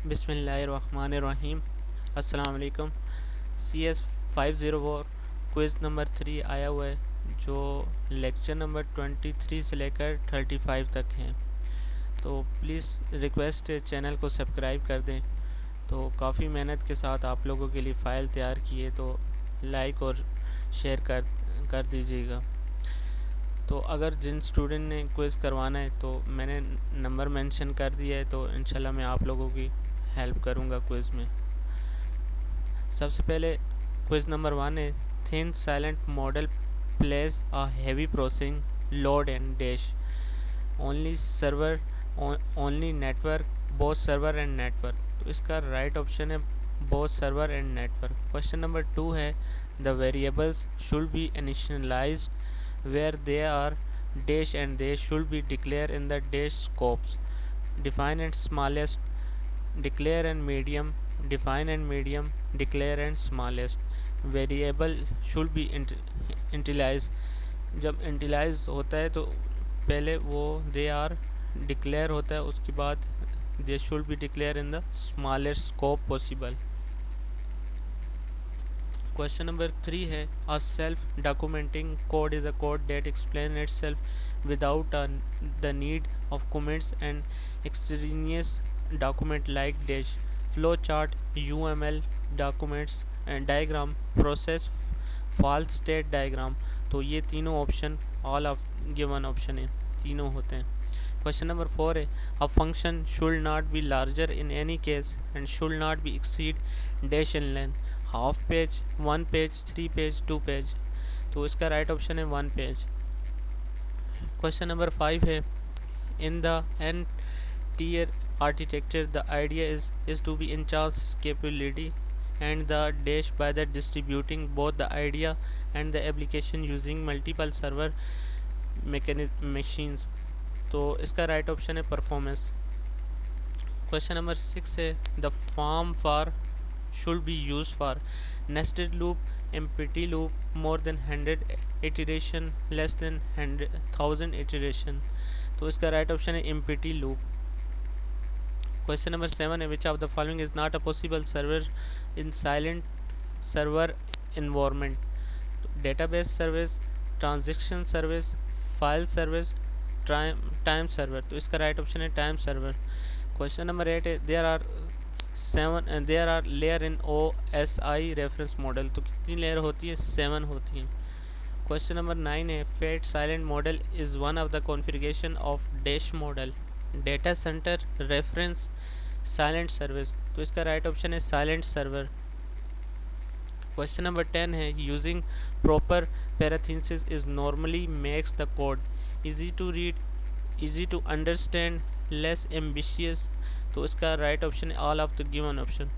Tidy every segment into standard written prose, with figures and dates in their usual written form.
बिस्मिल्लाहिर्रहमानिर्रहीम। अस्सलाम वालेकुम। CS 504 क्विज़ नंबर 3 आया हुआ है, जो लेक्चर नंबर 23 से लेकर 35 तक हैं। तो प्लीज़ रिक्वेस्ट है चैनल को सब्सक्राइब कर दें। तो काफ़ी मेहनत के साथ आप लोगों के लिए फ़ाइल तैयार किए, तो लाइक और शेयर कर दीजिएगा। तो अगर जिन स्टूडेंट ने क्विज़ करवाना है तो मैंने नंबर मेंशन कर दिया है, तो इंशाल्लाह मैं आप लोगों की हेल्प करूंगा क्विज़ में। सबसे पहले क्विज़ नंबर 1 है, thin client model place a heavy processing load and dash only server only network both server and network. तो इसका राइट ऑप्शन है both server and network. Question number 2 है, the variables should be initialised where they are dash and they should be declared in the dash scopes. Define and smallest, declare and medium, define and medium, declare and smallest. Variable should be initialized. जब initialize होता है तो पहले वो they are declare होता है, उसके बाद they should be declared in the smallest scope possible. Question number 3 है, a self-documenting code is a code that explains itself without the need of comments and extraneous document like dash, flowchart, UML documents and diagram, process, false state diagram। तो ये तीनों option all of given option है, तीनों होते हैं। Question number 4 है, a function should not be larger in any case and should not be exceed dash in length, half page, 1 page, 3 page, 2 page. तो इसका राइट ऑप्शन है 1 page. Question number 5 है, in the N tier architecture the idea is to be in charge scalability and the dash by the distributing both the idea and the application using multiple server machines। तो इसका right option है performance. Question number 6 है, the form for should be used for nested loop, empty loop, more than 100 iteration, less than 1000 iteration। तो इसका right option है empty loop। Question number 7 है, which of the following is not a possible server in silent server environment, database service, transaction service, file service, time server. तो इसका right option है time server. Question number 8 है, there are layer in OSI reference model. तो कितनी layer होती है? 7 होती हैं। क्वेश्चन नंबर 9 है, fat client model is one of the configuration of dash model, data center, reference, client service. तो इसका राइट ऑप्शन है साइलेंट सर्वर। क्वेश्चन नंबर 10 है, using proper parenthesis is normally makes the code easy to read, easy to understand, less ambiguous. तो इसका right option है all of the given option.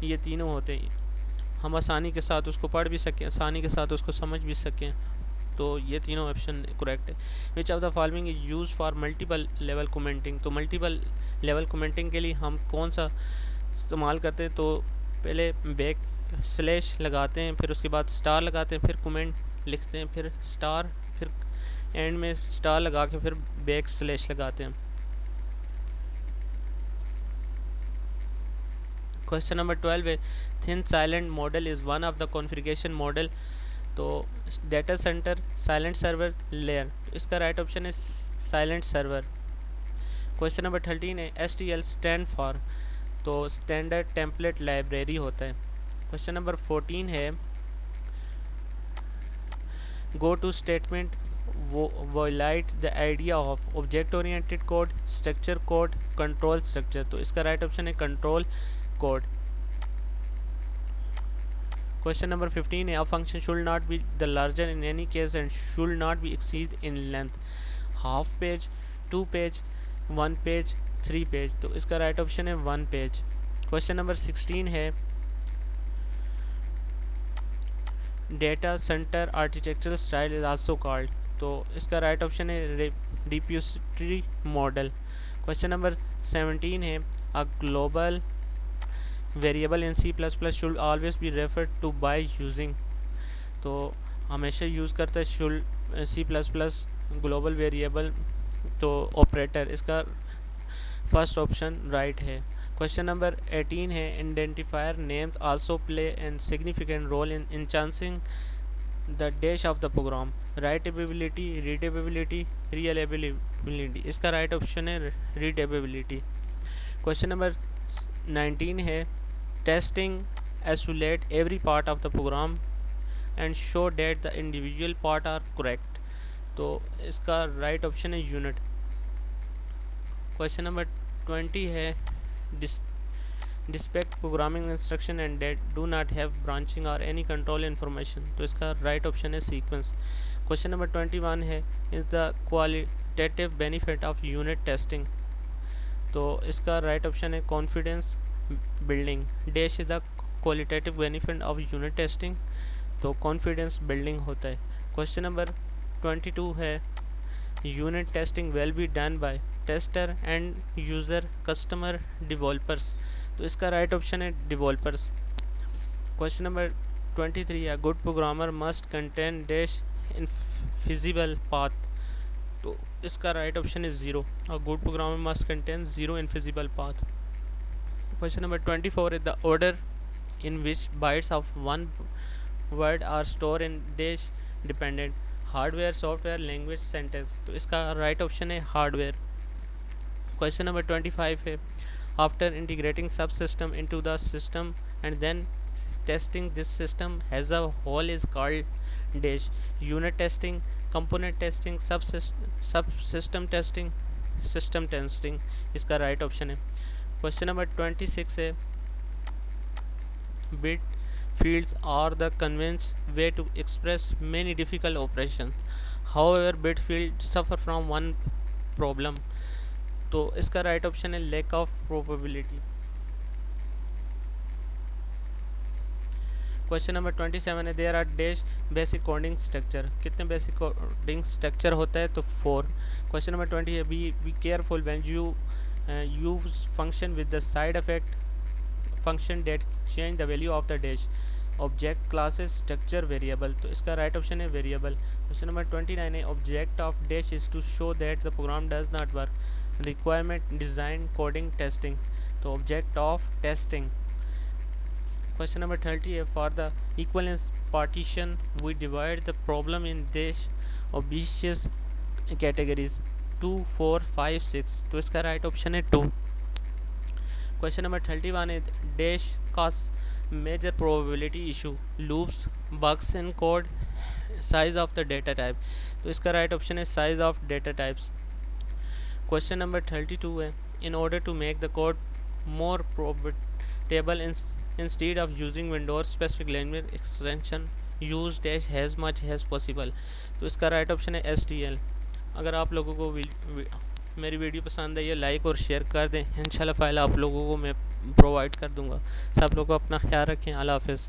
ये तीनों होते हैं, हम आसानी के साथ उसको पढ़ भी सकें, आसानी के साथ उसको समझ भी सकें। तो ये तीनों ऑप्शन करेक्ट है। Which of the following is use for multiple level commenting. तो मल्टीपल लेवल कमेंटिंग के लिए हम कौन सा इस्तेमाल करते हैं? तो पहले बैक स्लैश लगाते हैं, फिर उसके बाद स्टार लगाते हैं, फिर कमेंट लिखते हैं, फिर स्टार, फिर एंड में स्टार लगा के फिर बैक स्लैश लगाते हैं। क्वेश्चन नंबर 12 है, thin client model is one of the configuration model. तो data center, client server, layer. इसका राइट ऑप्शन है साइलेंट सर्वर। क्वेश्चन नंबर 13 है, STL स्टैंड फॉर। तो स्टैंडर्ड टेम्पलेट लाइब्रेरी होता है। क्वेश्चन नंबर 14 है, go to statement violate the idea of object oriented code, structure code, control structure. तो इसका right option है कंट्रोल कोड। क्वेश्चन नंबर 15 है, a function should not be the larger in any case and should not be exceed in length, half page, 2 page, 1 page, 3 page. तो इसका right option है 1 page. Question number 16 है, data centre architectural style is also called. तो इसका right option है repository model. Question number 17 है, a global variable in C++ should always be referred to by using. तो हमेशा यूज़ करता है शुड C++ ग्लोबल वेरिएबल, तो ऑपरेटर। इसका फर्स्ट ऑप्शन राइट है। क्वेश्चन नंबर 18 है identifier names also play an significant role in chancing the dash of the program. Writability, readability, रियलेबिलिटी। इसका right option है रीडेबिलिटी। क्वेश्चन नंबर 19 है testing isolate every part of the program and show that the individual part are correct. तो इसका right option है unit. Question number 20 है respect programming instruction and that do not have branching और any control information. तो इसका right option है sequence. Question number 21 है is the qualitative benefit of unit testing. तो इसका राइट ऑप्शन है confidence building. Dash is the qualitative benefit of unit testing. तो confidence building होता है। क्वेश्चन नंबर 22 है unit testing will be done by tester end user customer developers. तो इसका right option है डेवलपर्स। क्वेश्चन नंबर 23 है good programmer must contain dash in feasible path. तो इसका राइट ऑप्शन है ज़ीरो और good programmer must contain zero infeasible path. Question number 24 is the order in which bytes of one word are stored in dash dependent hardware, software, language, sentence. तो इसका right option है hardware. Question number 25 है after integrating sub system into the system and then testing this system has a whole is called dash. Unit testing, component testing, sub system testing, system testing. इसका right option है। Question number 26 है bit fields are the convenient way to express many difficult operations. However, bit fields suffer from one problem. तो इसका right option है lack of probability. Question number 27 है there are dash basic coding structure. कितने basic coding structure होता है? तो 4। क्वेश्चन number 20 है be careful when you use function with the side effect function that change the value of the dash object, classes, structure, variable. तो इसका right option है variable. Question number 29 है object of dash is to show that the program does not work. Requirement, design, coding, testing. तो object of testing. Question number 30 है for the equivalence partition we divide the problem in dash obvious categories 2, 4, 5, 6। तो इसका right option है 2। Question number 31 है dash cause major probability issue loops, bugs in code, size of the data type. तो इसका right option है size of data types. Question number 32 है in order to make the code more portable instead of using windows specific language extension use dash as much as possible. तो इसका right option है STL। अगर आप लोगों को मेरी वीडियो पसंद आई है लाइक और शेयर कर दें। इंशाल्लाह फाइल आप लोगों को मैं प्रोवाइड कर दूंगा। सब लोग अपना ख्याल रखें। अल्लाह हाफ़िज़।